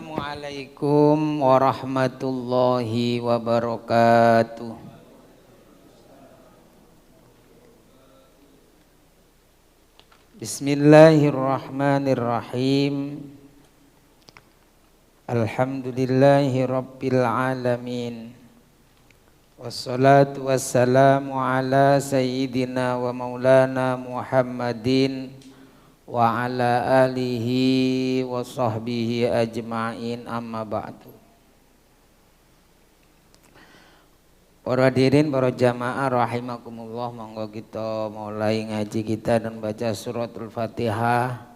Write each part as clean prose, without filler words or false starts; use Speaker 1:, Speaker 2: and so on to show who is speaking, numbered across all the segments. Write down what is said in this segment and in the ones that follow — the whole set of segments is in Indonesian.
Speaker 1: Assalamualaikum warahmatullahi wabarakatuh. Bismillahirrahmanirrahim. Alhamdulillahi rabbil alamin. Wassalatu wassalamu ala sayyidina wa maulana Muhammadin wa ala alihi wa sahbihi ajma'in, amma ba'du. Para hadirin, para jamaah rahimakumullah, monggo kita mulai ngaji kita dan baca suratul Fatihah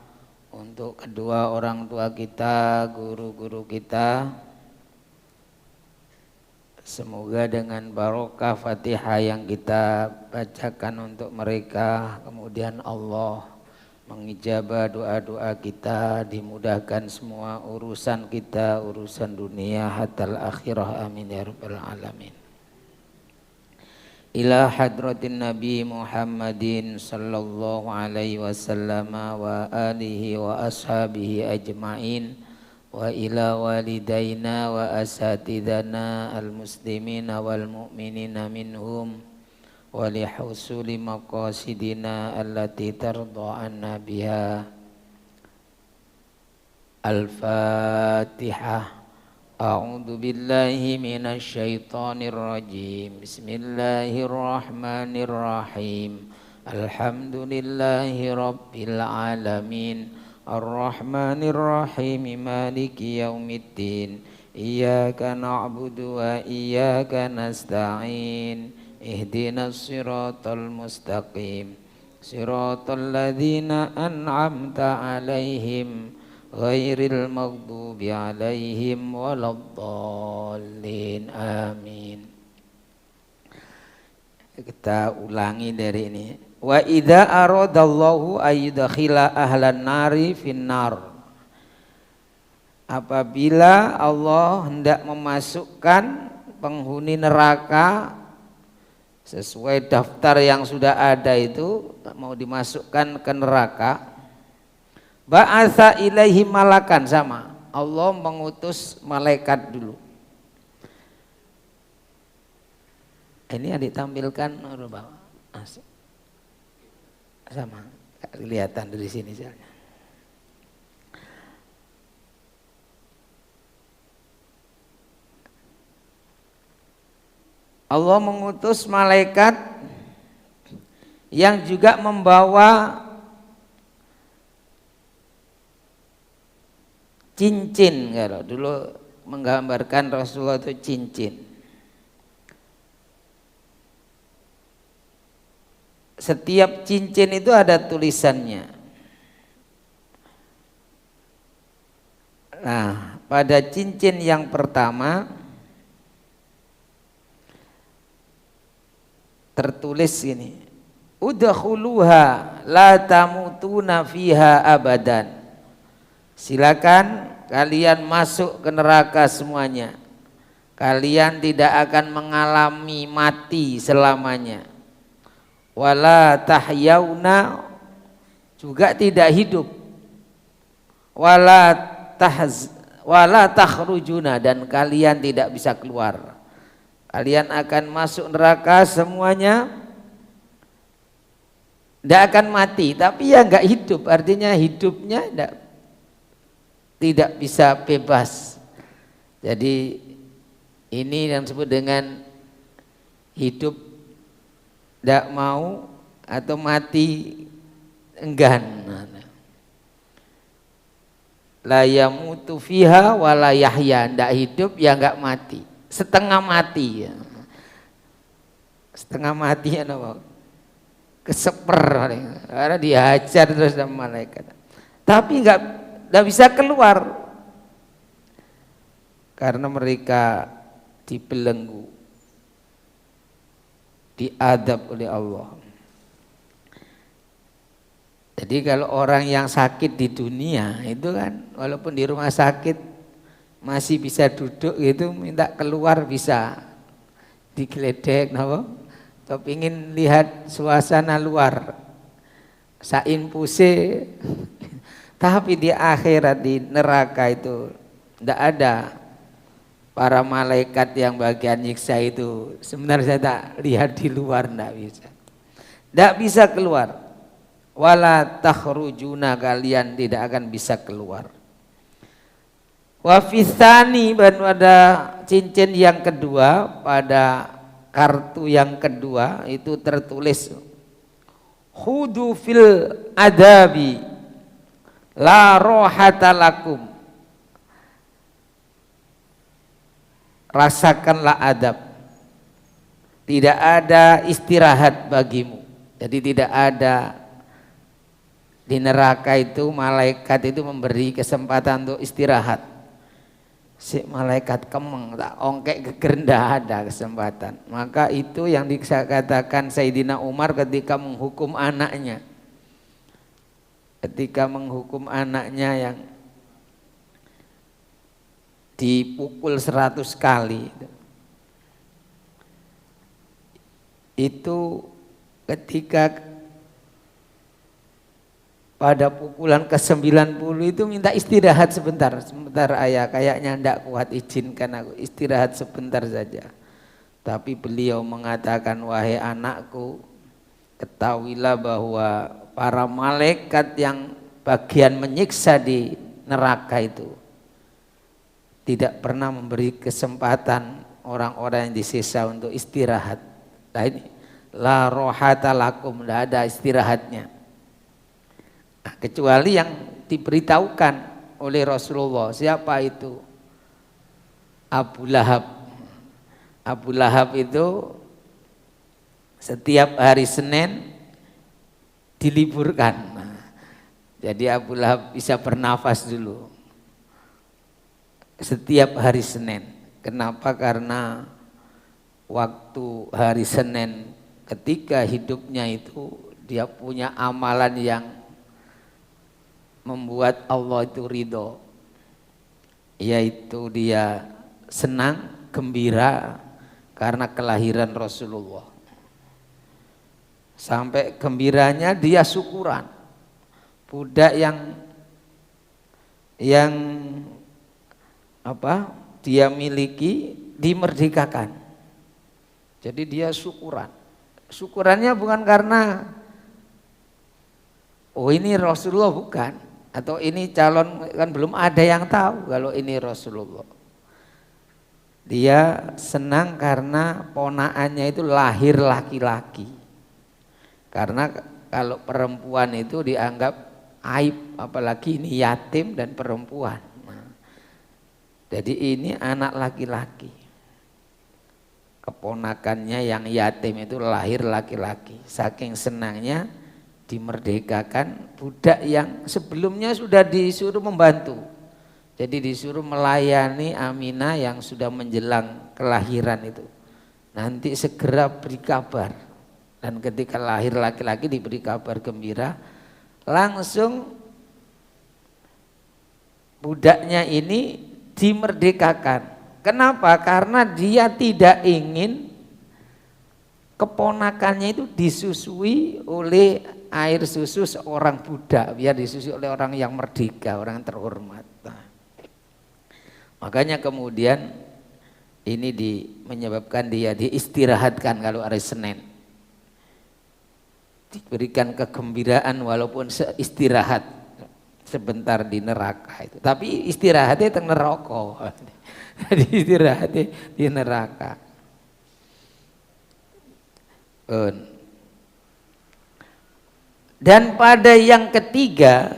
Speaker 1: untuk kedua orang tua kita, guru-guru kita. Semoga dengan barokah Fatihah yang kita bacakan untuk mereka, kemudian Allah mengijabah doa-doa kita, dimudahkan semua urusan kita, urusan dunia hatal akhirah, amin ya rabbal alamin. Ila hadratin Nabi Muhammadin sallallahu alaihi wasallam wa alihi wa ashabihi ajma'in, wa ila walidaina wa asatidana al-muslimina wal mu'minina minhum, wa li husuli maqasidina allati tarda anna biha. Al-Fatihah. A'udzu billahi minasy syaithanir rajim. Bismillahirrahmanirrahim. Alhamdulillahi rabbil alamin. Ar-Rahmanir Rahim. Maliki yaumiddin. Iyyaka na'budu wa iyyaka nasta'in. Ihdinas siratal mustaqim, siratal ladzina an'amta 'alaihim ghairil maghdubi 'alaihim waladdallin, amin. Kita ulangi dari ini. Wa idza aradallahu ayyudkhila ahlan nari finnar. Apabila Allah hendak memasukkan penghuni neraka sesuai daftar yang sudah ada itu, mau dimasukkan ke neraka, ba'atsa ilaihi malakan, sama Allah mengutus malaikat dulu. Ini yang ditampilkan sama kelihatan dari sini soalnya. Allah mengutus malaikat yang juga membawa cincin. Kalau dulu menggambarkan Rasulullah itu cincin. Setiap cincin itu ada tulisannya. Nah, pada cincin yang pertama tertulis ini, udkhuluha la tamutuna fiha abadan. Silakan kalian masuk ke neraka semuanya. Kalian tidak akan mengalami mati selamanya. Wala tahyauna, juga tidak hidup. Wala takhrujuna, dan kalian tidak bisa keluar. Kalian akan masuk neraka semuanya, tidak akan mati, tapi ya enggak hidup, artinya hidupnya tidak bisa bebas. Jadi ini yang disebut dengan hidup tidak mau atau mati enggan. La yamutu fiha wa la yahya, tidak hidup ya enggak mati. Setengah mati ya. Setengah mati ya, keseper karena dihajar terus sama malaikat, tapi nggak bisa keluar karena mereka dibelenggu, diadab oleh Allah. Jadi kalau orang yang sakit di dunia itu kan, walaupun di rumah sakit masih bisa duduk gitu, minta keluar bisa digeledek, atau ingin lihat suasana luar, sain puse. Tapi di akhirat, di neraka itu Tidak ada para malaikat yang bagian nyiksa itu. Sebenarnya saya tak lihat di luar, tidak bisa. Tidak bisa keluar. Wala takhrujuna, kalian tidak akan bisa keluar. Wa fitsani, pada cincin yang kedua, pada kartu yang kedua itu tertulis khudu fil adabi la rohata lakum, rasakanlah adab, tidak ada istirahat bagimu. Jadi tidak ada di neraka itu, malaikat itu memberi kesempatan untuk istirahat. Si malaikat kemeng tak ongkek gegerenda, ada kesempatan. Maka itu yang dikatakan Sayyidina Umar ketika menghukum anaknya. Ketika menghukum anaknya yang dipukul 100 kali. Itu ketika pada pukulan ke-90 itu minta istirahat sebentar. Sebentar ayah, kayaknya ndak kuat, izinkan aku istirahat sebentar saja. Tapi beliau mengatakan, wahai anakku, ketahuilah bahwa para malaikat yang bagian menyiksa di neraka itu tidak pernah memberi kesempatan orang-orang yang disiksa untuk istirahat. Nah ini, la rohata lakum, tidak ada istirahatnya. Kecuali yang diberitahukan oleh Rasulullah. Siapa itu? Abu Lahab. Abu Lahab itu setiap hari Senin diliburkan. Jadi Abu Lahab bisa bernafas dulu setiap hari Senin. Kenapa? Karena waktu hari Senin ketika hidupnya itu dia punya amalan yang membuat Allah itu ridho, yaitu dia senang, gembira karena kelahiran Rasulullah. Sampai gembiranya dia syukuran. Budak yang dia miliki dimerdekakan. Jadi dia syukuran. Syukurannya bukan karena oh ini Rasulullah, bukan. Atau ini calon, kan belum ada yang tahu kalau ini Rasulullah. Dia senang karena ponaannya itu lahir laki-laki. Karena kalau perempuan itu dianggap aib, apalagi ini yatim dan perempuan. Jadi ini anak laki-laki. Keponakannya yang yatim itu lahir laki-laki. Saking senangnya dimerdekakan budak yang sebelumnya sudah disuruh membantu. Jadi disuruh melayani Aminah yang sudah menjelang kelahiran itu. Nanti segera beri kabar. Dan ketika lahir laki-laki diberi kabar gembira, langsung budaknya ini dimerdekakan. Kenapa? Karena dia tidak ingin keponakannya itu disusui oleh air susu seorang budak, biar disusui oleh orang yang merdeka, orang yang terhormat. Nah, makanya kemudian ini menyebabkan dia diistirahatkan kalau hari Senin, diberikan kegembiraan walaupun istirahat sebentar di neraka itu. Tapi istirahatnya di neraka. Jadi istirahatnya di neraka. Dan pada yang ketiga,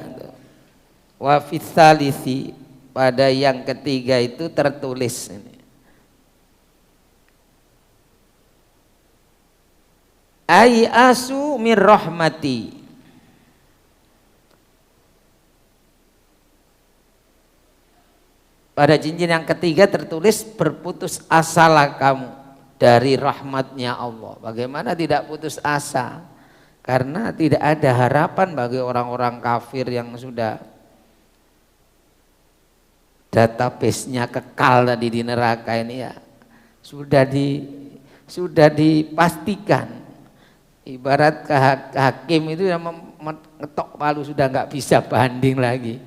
Speaker 1: wa fitsalisi, pada yang ketiga itu tertulis ini, ai asu mir rahmati, pada cincin yang ketiga tertulis berputus asalah kamu dari rahmatnya Allah. Bagaimana tidak putus asa? Karena tidak ada harapan bagi orang-orang kafir yang sudah database-nya kekal tadi di neraka ini ya. Sudah dipastikan. Ibarat hakim itu yang mengetok palu sudah nggak bisa banding lagi.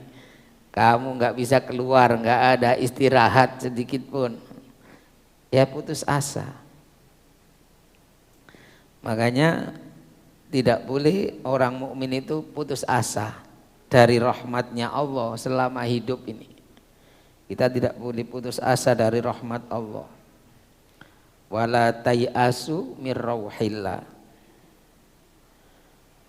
Speaker 1: kamu nggak bisa keluar, nggak ada istirahat sedikit pun, ya putus asa. Makanya tidak boleh orang mukmin itu putus asa dari rahmatnya Allah selama hidup ini. Kita tidak boleh putus asa dari rahmat Allah. Wala tayasu mir rauhillah.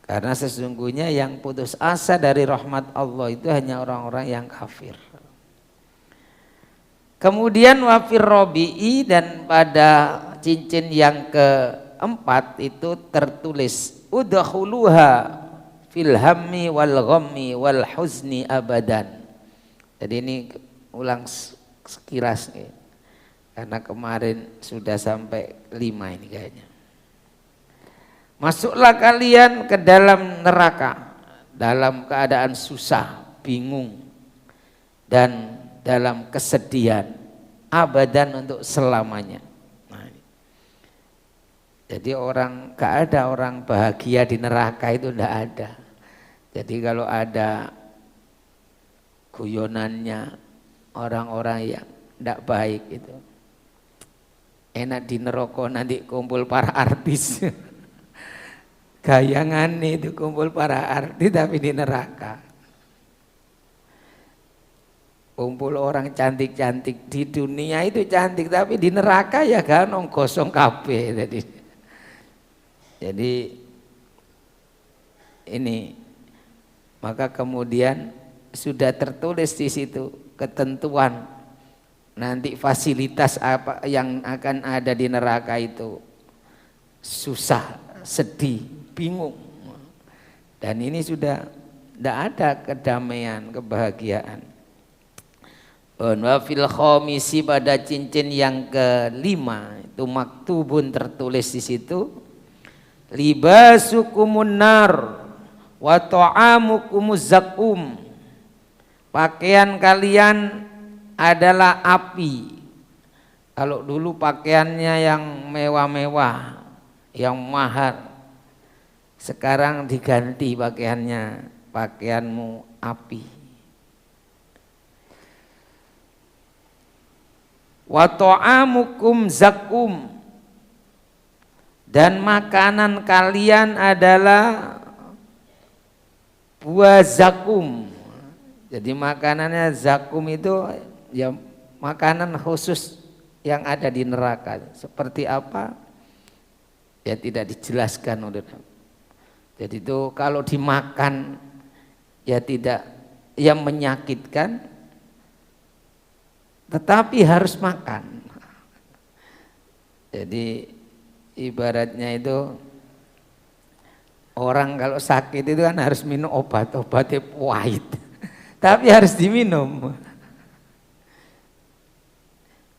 Speaker 1: Karena sesungguhnya yang putus asa dari rahmat Allah itu hanya orang-orang yang kafir. Kemudian wafir robi'i, dan pada cincin yang keempat itu tertulis udkhuluha fil hammi wal ghammi wal huzni abadan. Jadi ini ulang sekilas nih, karena kemarin sudah sampai 5 ini kayaknya. Masuklah kalian ke dalam neraka dalam keadaan susah, bingung, dan dalam kesedihan, abadan, untuk selamanya. Nah, jadi gak ada orang bahagia di neraka, itu ndak ada. Jadi kalau ada guyonannya orang-orang yang ndak baik itu, enak di neraka nanti kumpul para artis. Gayangan itu kumpul para artis tapi di neraka. Kumpul orang cantik-cantik di dunia itu cantik, tapi di neraka ya kan gosong kabeh. Jadi ini, maka kemudian sudah tertulis di situ ketentuan nanti fasilitas apa yang akan ada di neraka itu, susah, sedih, bingung, dan ini sudah tidak ada kedamaian, kebahagiaan. Wa fil khamisi, pada cincin yang kelima itu maktubun, tertulis di situ libasukumun nar wa ta'amukumuz zakum, pakaian kalian adalah api. Kalau dulu pakaiannya yang mewah-mewah, yang mahal, sekarang diganti pakaiannya, pakaianmu api. Wa ta'amukum zakum, dan makanan kalian adalah buah zakum. Jadi makanannya zakum itu ya makanan khusus yang ada di neraka. Seperti apa? Ya tidak dijelaskan oleh. Jadi itu kalau dimakan ya tidak, yang menyakitkan, tetapi harus makan. Jadi ibaratnya itu orang kalau sakit itu kan harus minum obatnya pahit, tapi harus diminum.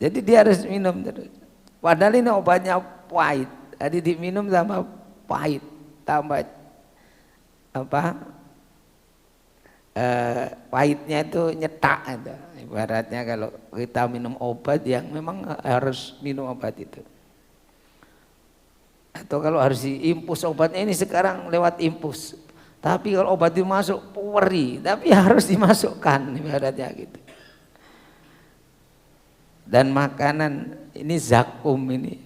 Speaker 1: Jadi dia harus minum terus. Padahal ini obatnya pahit, jadi diminum sama pahit, tambah pahitnya itu nyetak itu. Ibaratnya kalau kita minum obat yang memang harus minum obat itu. Atau kalau harus diimpus obatnya, ini sekarang lewat impus. Tapi kalau obat itu masuk perih, tapi harus dimasukkan, ibaratnya gitu. Dan makanan ini zakum, ini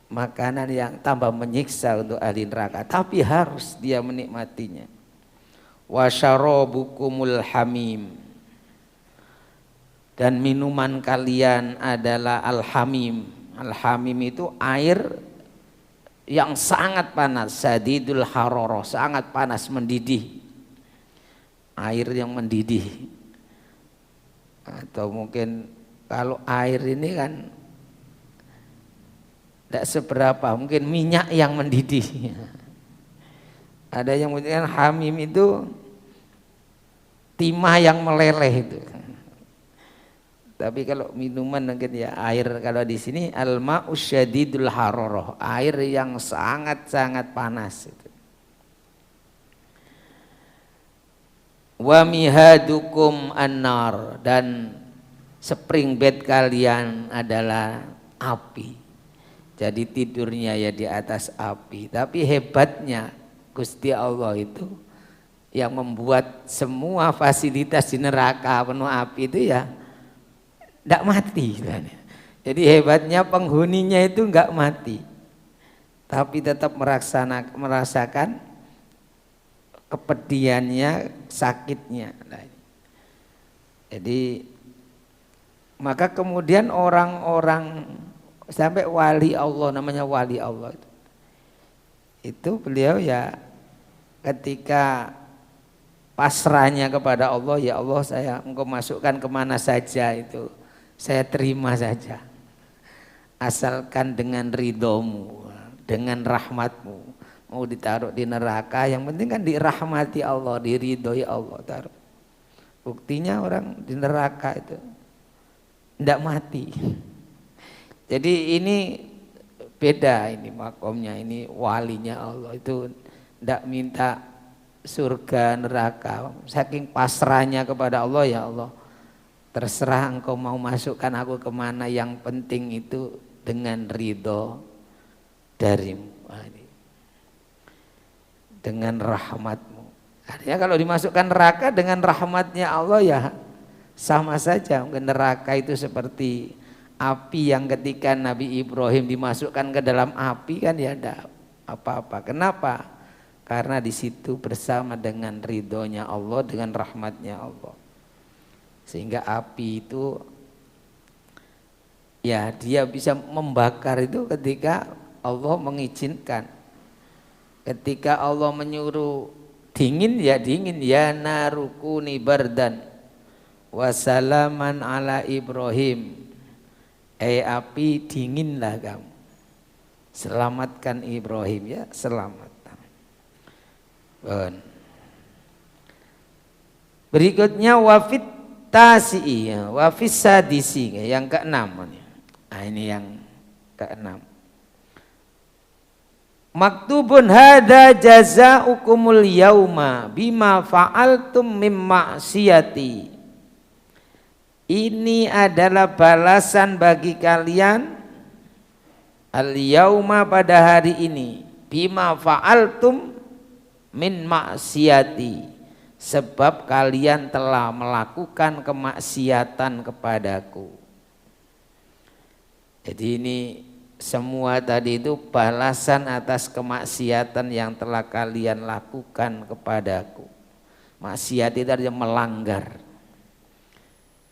Speaker 1: makanan yang tambah menyiksa untuk ahli neraka, tapi harus dia menikmatinya. Wa syarabukumul hamim, dan minuman kalian adalah al-hamim. Al-hamim itu air yang sangat panas, sadidul hararah, sangat panas, mendidih. Air yang mendidih. Atau mungkin kalau air ini kan tidak seberapa, mungkin minyak yang mendidih. Ada yang mengatakan hamim itu timah yang meleleh itu. Tapi kalau minuman mungkin ya air, kalau di sini al-ma'u syadidul hararah, air yang sangat-sangat panas itu. Wa mihadukum an-nar, dan spring bed kalian adalah api. Jadi tidurnya ya di atas api. Tapi hebatnya Gusti Allah itu yang membuat semua fasilitas di neraka penuh api itu ya tidak mati. Jadi hebatnya penghuninya itu enggak mati, tapi tetap merasakan kepedihannya, sakitnya. Jadi maka kemudian orang-orang sampai wali Allah, namanya wali Allah itu beliau ya ketika pasrahnya kepada Allah, ya Allah engkau masukkan kemana saja itu saya terima saja, asalkan dengan ridhomu, dengan rahmatmu. Mau ditaruh di neraka yang penting kan dirahmati Allah, diridhoi Allah taruh. Buktinya orang di neraka itu tidak mati. Jadi ini beda, ini makomnya, ini walinya Allah itu tidak minta surga neraka, saking pasrahnya kepada Allah, ya Allah terserah engkau mau masukkan aku kemana, yang penting itu dengan ridho darimu, dengan rahmatmu. Artinya kalau dimasukkan neraka dengan rahmatnya Allah ya sama saja. Mungkin neraka itu seperti api yang ketika Nabi Ibrahim dimasukkan ke dalam api kan ya ada apa-apa. Kenapa? Karena di situ bersama dengan ridhonya Allah, dengan rahmatnya Allah. Sehingga api itu ya dia bisa membakar itu ketika Allah mengizinkan. Ketika Allah menyuruh dingin ya dingin, ya narukuni bardan wasalaman ala Ibrahim. Api dinginlah kamu, selamatkan Ibrahim, ya selamat. Berikutnya wafit tasi'i, wafis sadisi, yang keenam. Ini yang keenam. Maktubun hada jazaukumul yauma bima fa'altum mim ma'siyati. Ini adalah balasan bagi kalian al yauma pada hari ini, bima fa'altum min ma'siyati, sebab kalian telah melakukan kemaksiatan kepadaku. Jadi ini semua tadi itu balasan atas kemaksiatan yang telah kalian lakukan kepadaku. Maksiat itu artinya melanggar,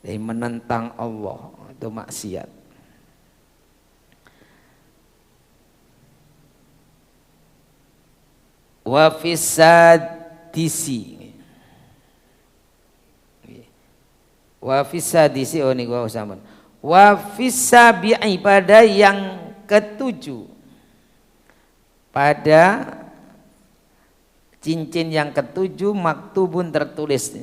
Speaker 1: jadi menentang Allah, itu maksiat. Wa fisadisi, wa fisadisi, oh ini gua sama. Wa fisabi'i, pada yang ketujuh, pada cincin yang ketujuh, maktubun tertulis,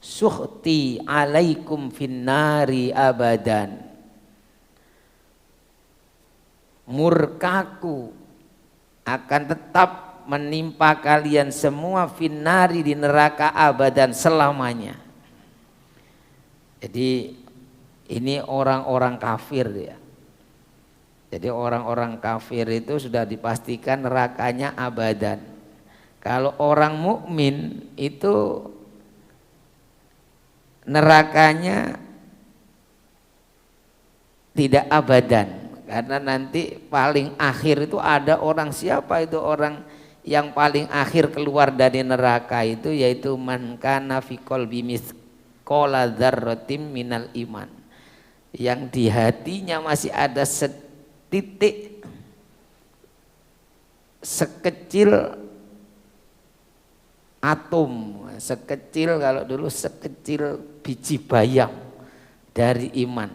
Speaker 1: suhti alaikum finnari abadan, murkaku akan tetap menimpa kalian semua finnari, di neraka, abadan, selamanya. Jadi ini orang-orang kafir ya. Jadi orang-orang kafir itu sudah dipastikan nerakanya abadan. Kalau orang mukmin itu nerakanya tidak abadan, karena nanti paling akhir itu ada orang, siapa itu orang yang paling akhir keluar dari neraka itu, yaitu man kana fi qalbi mithqala dzarratin minal iman, yang di hatinya masih ada setitik sekecil atom, sekecil, kalau dulu sekecil biji bayam dari iman.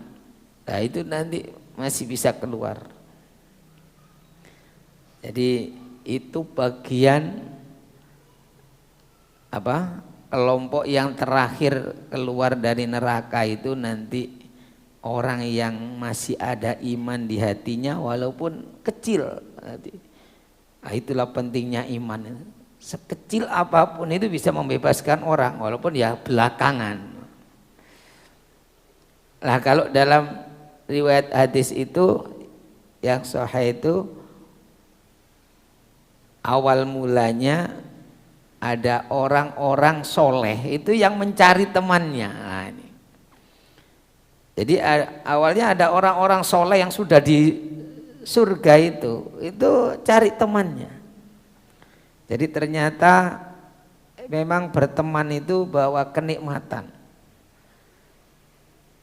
Speaker 1: Nah itu nanti masih bisa keluar. Jadi itu bagian apa, kelompok yang terakhir keluar dari neraka itu nanti orang yang masih ada iman di hatinya walaupun kecil. Nah, itulah pentingnya iman. Sekecil apapun itu bisa membebaskan orang walaupun ya belakangan. Nah kalau dalam riwayat hadis itu yang sahih itu awal mulanya ada orang-orang soleh itu yang mencari temannya. Nah, ini. Jadi awalnya ada orang-orang soleh yang sudah di surga itu cari temannya. Jadi ternyata memang berteman itu bawa kenikmatan.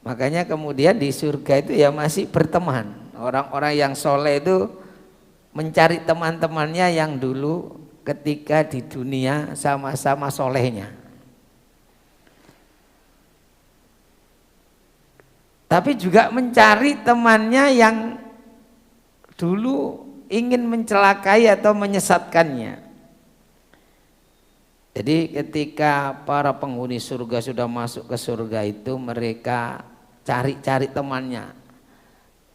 Speaker 1: Makanya kemudian di surga itu ya masih berteman. Orang-orang yang soleh itu mencari teman-temannya yang dulu ketika di dunia sama-sama solehnya. Tapi juga mencari temannya yang dulu ingin mencelakai atau menyesatkannya. Jadi ketika para penghuni surga sudah masuk ke surga itu, mereka cari-cari temannya.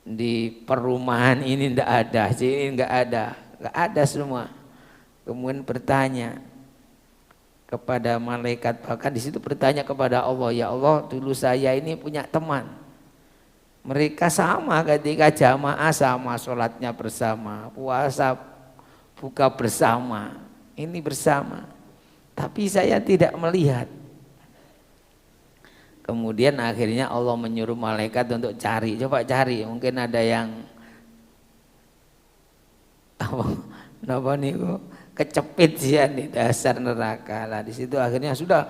Speaker 1: Di perumahan ini tidak ada, sini nggak ada semua. Kemudian bertanya kepada malaikat, bahkan di situ bertanya kepada Allah, ya Allah, dulu saya ini punya teman. Mereka sama ketika jamaah sama, sholatnya bersama, puasa buka bersama, ini bersama. Tapi saya tidak melihat. Kemudian akhirnya Allah menyuruh malaikat untuk cari, coba cari, mungkin ada yang apa nih kecepit sih di dasar neraka. Lah di situ akhirnya sudah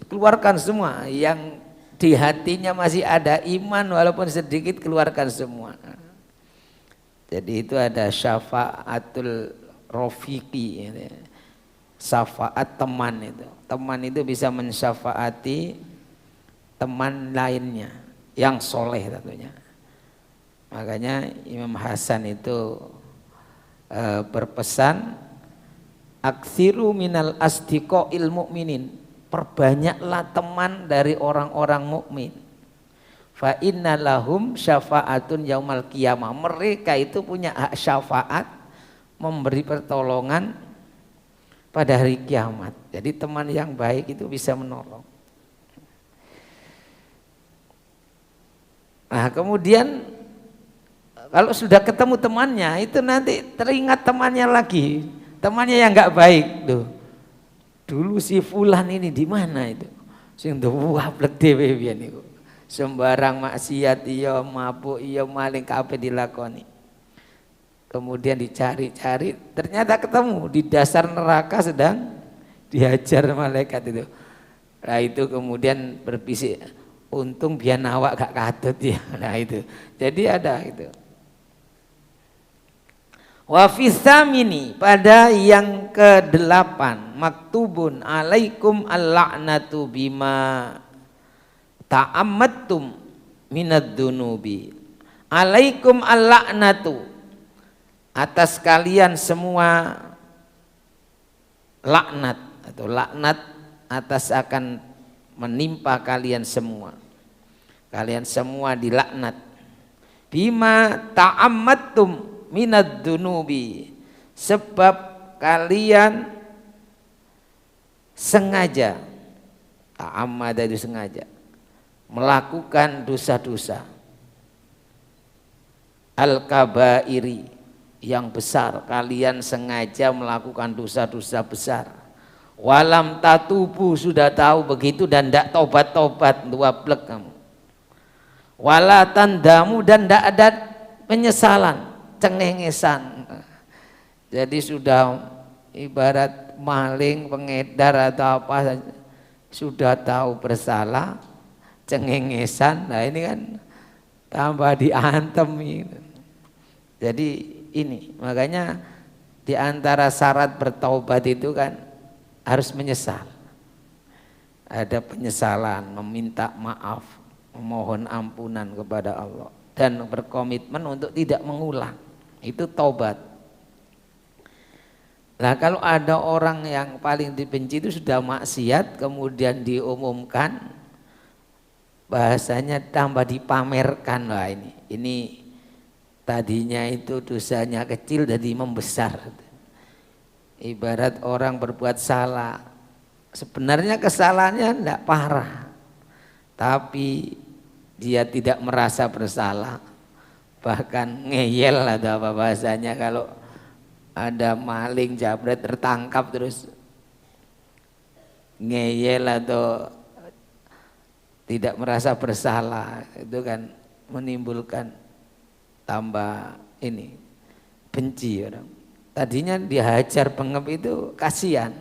Speaker 1: keluarkan semua yang di hatinya masih ada iman walaupun sedikit, keluarkan semua. Jadi itu ada syafaatul rofiqi, syafaat teman itu. Teman itu bisa mensyafaati teman lainnya yang soleh tentunya. Makanya Imam Hasan itu berpesan, aksiru minal asdiqoil mu'minin, perbanyaklah teman dari orang-orang mukmin. Fa inna lahum syafaatun yaumal qiyamah, mereka itu punya hak syafaat, memberi pertolongan pada hari kiamat. Jadi teman yang baik itu bisa menolong. Nah kemudian kalau sudah ketemu temannya itu nanti teringat temannya lagi, temannya yang nggak baik tuh. Dulu si fulan ini di mana itu? Sing wablek dhewe pian niku. Sembarang maksiat iya, mabuk iya, maling kabeh dilakoni. Kemudian dicari-cari, ternyata ketemu di dasar neraka sedang dihajar malaikat itu. Nah itu kemudian berbisik, untung biar awak gak katut ya. Nah itu. Jadi ada itu. Wa fisamini, pada yang ke-8, maktubun alaikum al-la'natu bima ta'ammattum minad dunubi. Alaikum al-la'natu, atas kalian semua laknat, atau laknat atas akan menimpa kalian semua. Kalian semua dilaknat. Bima ta'ammattum minad dunubi, sebab kalian sengaja, ta'ammada itu sengaja, melakukan dosa-dosa al-kabairi, yang besar. Kalian sengaja melakukan dosa-dosa besar. Walam tatubu, sudah tahu begitu dan tidak tobat-tobat, duablek kamu. Wala tandamu, dan tidak ada penyesalan, cengengesan. Jadi sudah ibarat maling, pengedar atau apa, sudah tahu bersalah, cengengesan. Nah ini kan tambah diantem gitu. Jadi ini makanya di antara syarat bertaubat itu kan harus menyesal. Ada penyesalan, meminta maaf, memohon ampunan kepada Allah, dan berkomitmen untuk tidak mengulang. Itu taubat. Nah kalau ada orang yang paling dibenci itu sudah maksiat, kemudian diumumkan, bahasanya tambah dipamerkan. Wah ini tadinya itu dosanya kecil jadi membesar. Ibarat orang berbuat salah, sebenarnya kesalahannya tidak parah, tapi dia tidak merasa bersalah, bahkan ngeyel atau apa bahasanya, kalau ada maling jabret tertangkap terus ngeyel atau tidak merasa bersalah, itu kan menimbulkan tambah ini benci orang. Tadinya dihajar pengep itu kasihan,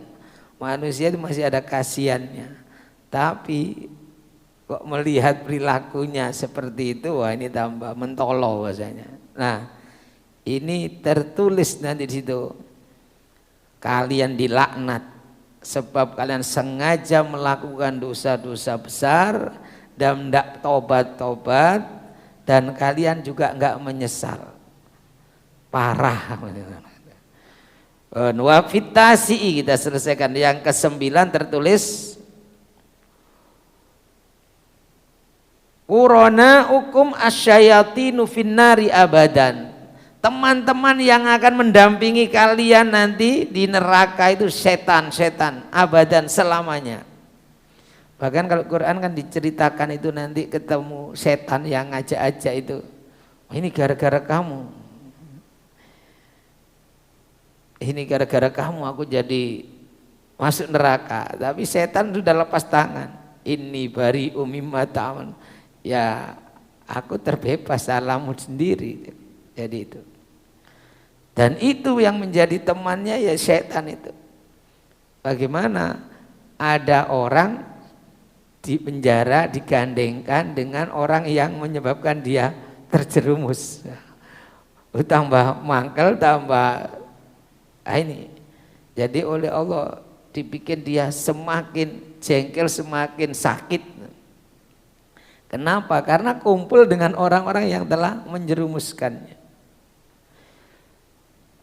Speaker 1: manusia itu masih ada kasihannya, tapi kok melihat perilakunya seperti itu, wah ini tambah mentolo bahasanya. Nah ini tertulis nanti di situ, kalian dilaknat sebab kalian sengaja melakukan dosa-dosa besar dan tidak tobat-tobat, dan kalian juga enggak menyesal. Parah. Wa fitasi, kita selesaikan yang ke-9 tertulis Urona ukum asyayatinu finnari abadan. Teman-teman yang akan mendampingi kalian nanti di neraka itu setan-setan abadan, selamanya. Bahkan kalau Quran kan diceritakan itu nanti ketemu setan yang ngajak-ajak itu, oh, ini gara-gara kamu, ini gara-gara kamu aku jadi masuk neraka. Tapi setan sudah lepas tangan, ini bari mimma ta'malun, ya aku terbebas, salahmu sendiri. Jadi itu. Dan itu yang menjadi temannya ya setan itu. Bagaimana ada orang di penjara digandengkan dengan orang yang menyebabkan dia terjerumus. Tambah mangkel, tambah ini. Jadi oleh Allah dibikin dia semakin jengkel, semakin sakit. Kenapa? Karena kumpul dengan orang-orang yang telah menjerumuskannya.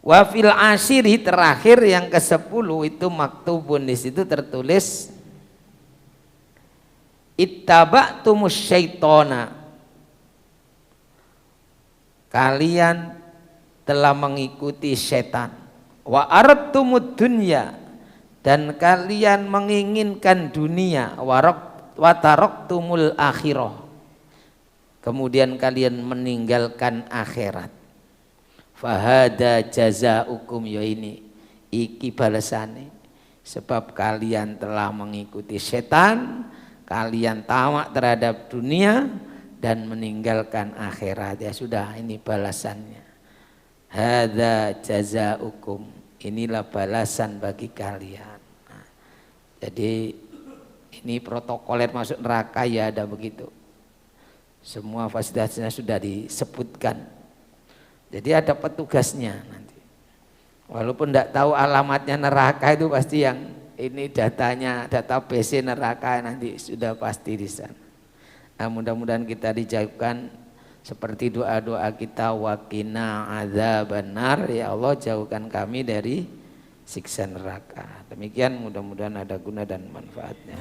Speaker 1: Wa fil asyiri, terakhir yang ke-10 itu maktubun, di situ tertulis ittaba'tumus syaitona, kalian telah mengikuti setan, wa aradtumud dunya, dan kalian menginginkan dunia, wa taraktumul akhirah, kemudian kalian meninggalkan akhirat. Fahada jazaukum, ya ini iki balasane, sebab kalian telah mengikuti setan, kalian tamak terhadap dunia dan meninggalkan akhirat. Ya sudah, ini balasannya. Hada jazaukum, inilah balasan bagi kalian. Nah, jadi ini protokoler masuk neraka ya ada begitu. Semua fasilitasnya sudah disebutkan. Jadi ada petugasnya nanti. Walaupun tidak tahu alamatnya neraka itu pasti yang ini datanya, database neraka nanti sudah pasti di sana. Nah, mudah-mudahan kita dijauhkan seperti doa-doa kita, waqina adzabannar, ya Allah jauhkan kami dari siksa neraka. Demikian, mudah-mudahan ada guna dan manfaatnya.